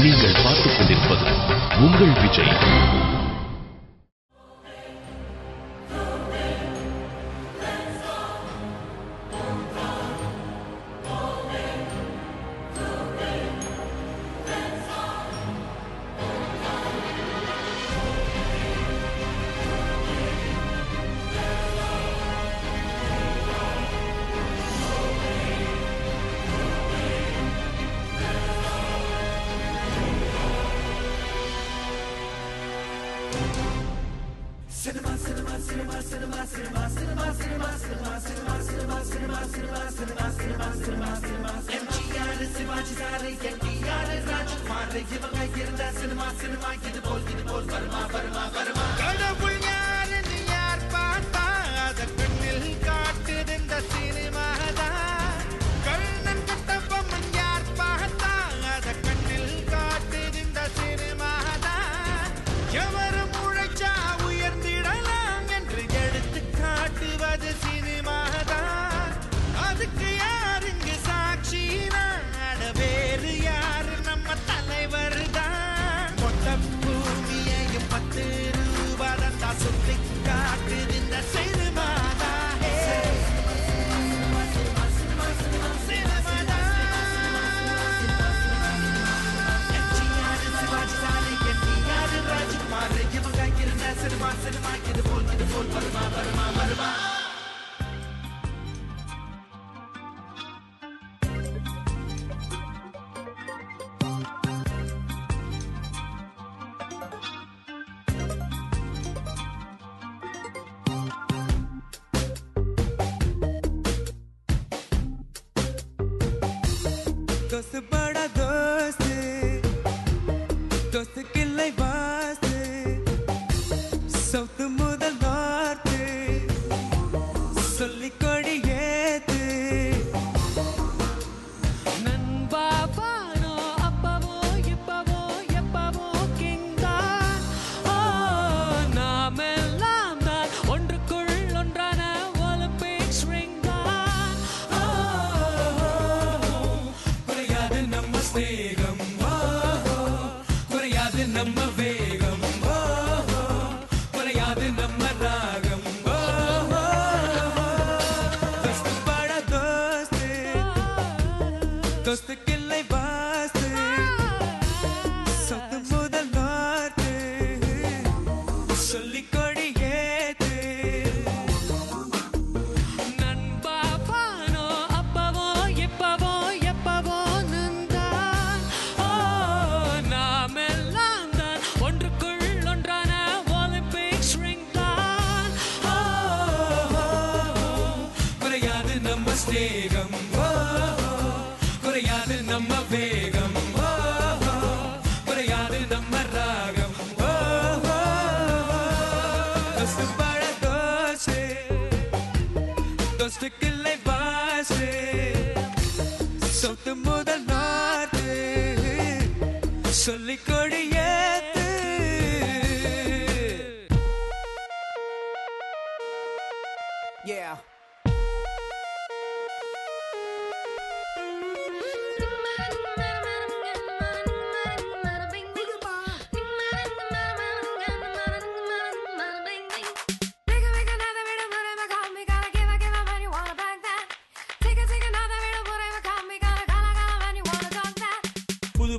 நீங்கள் பார்த்துக் கொண்டிருப்பது உங்கள் விஜய்.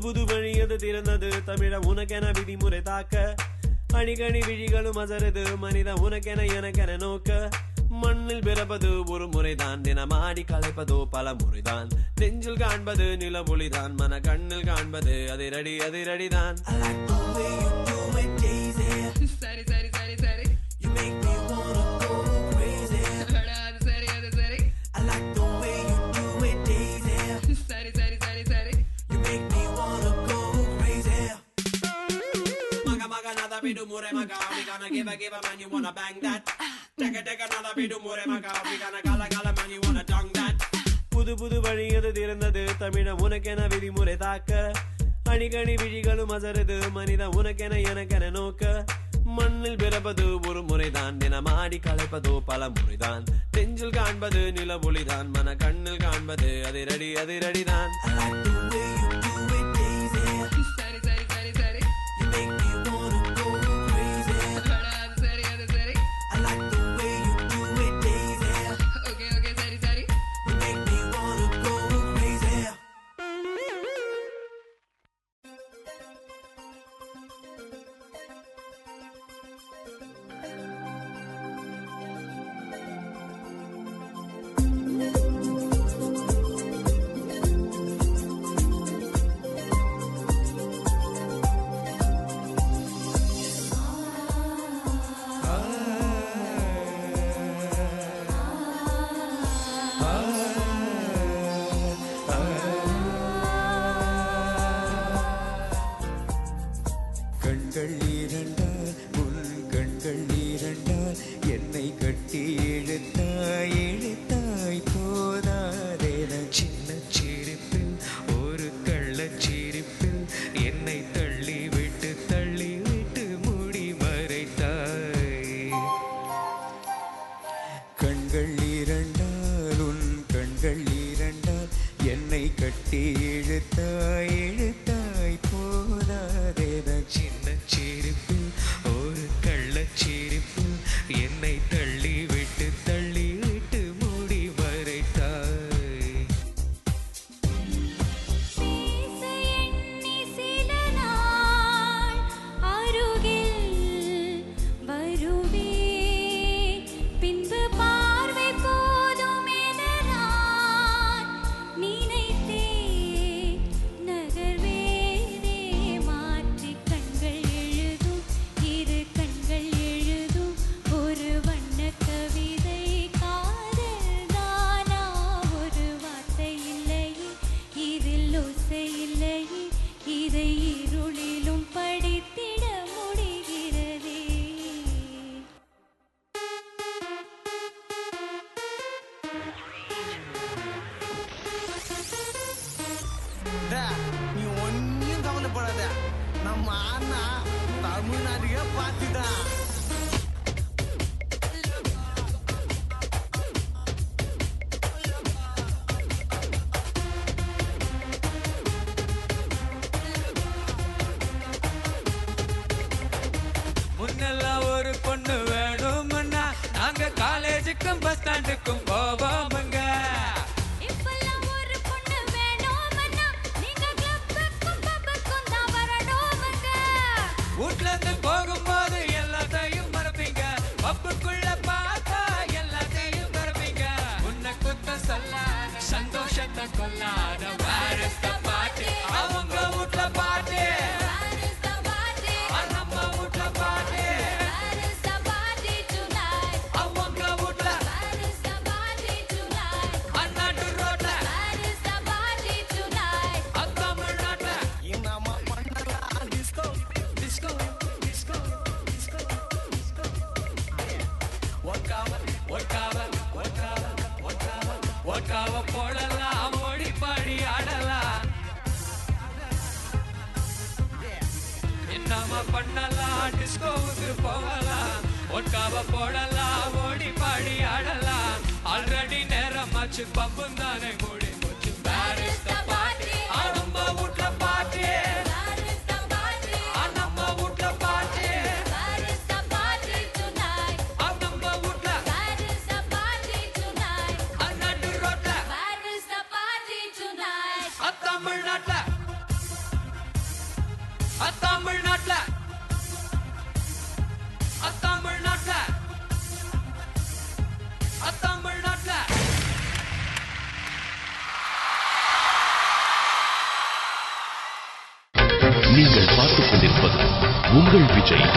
புது வழியது திறந்தது தமிழ உனக்கென விதிமுறை தாக்க அணிகணி விழிகளும் அசருது மனித உனக்கென எனக்கென நோக்க மண்ணில் பிறப்பது ஒரு முறைதான் தினமாடி கலைப்பதோ பல முறைதான் நெஞ்சில் காண்பது நிலவொளிதான் மன கண்ணில் காண்பது அதிரடி அதிரடிதான். சரி சரி சரி சரி You make me wanna go crazy. அது சரி அது சரி I like the way you do it, Daisy. சரி சரி சரி சரி You make me wanna go crazy. Maga another bit more maga. We gonna give a man you wanna bang that. Take another bit more maga. We gonna gala man you wanna dong that. புது வழியது திறந்தது தமிழ உனக்கென விதிமுறை தாக்க அணிகணி விழிகளும் அசருது மனித உனக்கென எனக்கென நோக்க மண்ணில் பிறப்பது ஒரு முறைதான் தினமாடி கலைப்பதோ பல முறைதான் நெஞ்சில் காண்பது நிலவொளிதான் மன கண்ணில் காண்பது அதிரடி அதிரடிதான். சரி கண்கள் இரண்டால் உன் கண்கள் இரண்டால் என்னை கட்டி இழுத்தாய் இழுத்தாய் போதாதேன சின்ன சிரிப்பில் ஒரு கள்ளச்சிரிப்பில் என்னை தள்ளி விட்டு மூடி மறைத்தாய் கண்கள் இரண்டால் உன் கண்கள் இரண்டால் என்னை கட்டி இழுத்தாய் இழுத்தாய் போதாதேன சின்ன சிரிப்பில் ஒரு கள்ளச்சிரிப்பில் என்னை தள்ளி விட்டு மூடி மறைத்தாய் பேச எண்ணி சில நாள் அருகில் வருவே பின்பு பார்வை போதும் என நான் நினைத்தேன் நகர்வேனே மாற்றி கண்கள் எழுதும் இரு கண்கள் எழுதும் ஒரு வண்ண கவிதை காதல் தானா ஒரு வார்த்தை இல்லையே இதில் ஓசை இல்லையே இதை இருளிலும் படித்திட முடிகிறதே நீ ஒன்னும் கவலைப்படாத நம்ம அண்ணா தமிழ்நாட்டுக்கே பார்த்துதான் முன்னெல்லாம் ஒரு பொண்ணு வேணும்னா நாங்க காலேஜுக்கும் பஸ் ஸ்டாண்டுக்கும் போவோமுங்க இப்பெல்லாம் ஒரு பொண்ணு வேணும்னா நீங்க கிளப்புக்கும் பப்புக்கும் தான் வரணுமுங்க வீட்ல இருந்து போகும்போது எல்லாத்தையும் மறப்பீங்க பப்புக்குள்ள பார்த்தா எல்லாத்தையும் மறப்பீங்க உன்னை குத்த சொல்லாத சந்தோஷத்தை கொல்லாத வாரஸ்த பாட்டு அவங்க வீட்ல பாட்டு Where is the party? நம்ம வீட்ல பாட்டு Where is the party tonight? அவங்க வீட்ல Where is the party tonight? அண்ணாட்டு ரோட்ல Where is the party tonight? தமிழ்நாட்டுல நம்ம பண்ணலாம் டிஸ்கோ டிஸ்கோ டிஸ்கோ டிஸ்கோ ஒட்டாவ போடலாம் ஓடி பாடி ஆடலாம் என்னமா பண்ணலாம் டிஸ்கோவுக்கு போகலாம் ஒட்டாவ போடலாம் ஓடி பாடி ஆடலாம் ஆல்ரெடி நேரமாச்சு பப்பும் தானே மூடி போச்சு Where is the party? நம்ம வீட்ல பாட்டு Where is the party? நம்ம வீட்ல பாட்டு Where is the party tonight? நம்ம வீட்ல Where is the party tonight? அண்ணாட்டு ரோட்ல Where is the party tonight? தமிழ்நாட்டுல தமிழ்நாட்டுல தமிழ்நாட்டுல தமிழ்நாட்டுல நீங்கள் பார்த்துக் கொண்டிருப்பது உங்கள் விஜய்.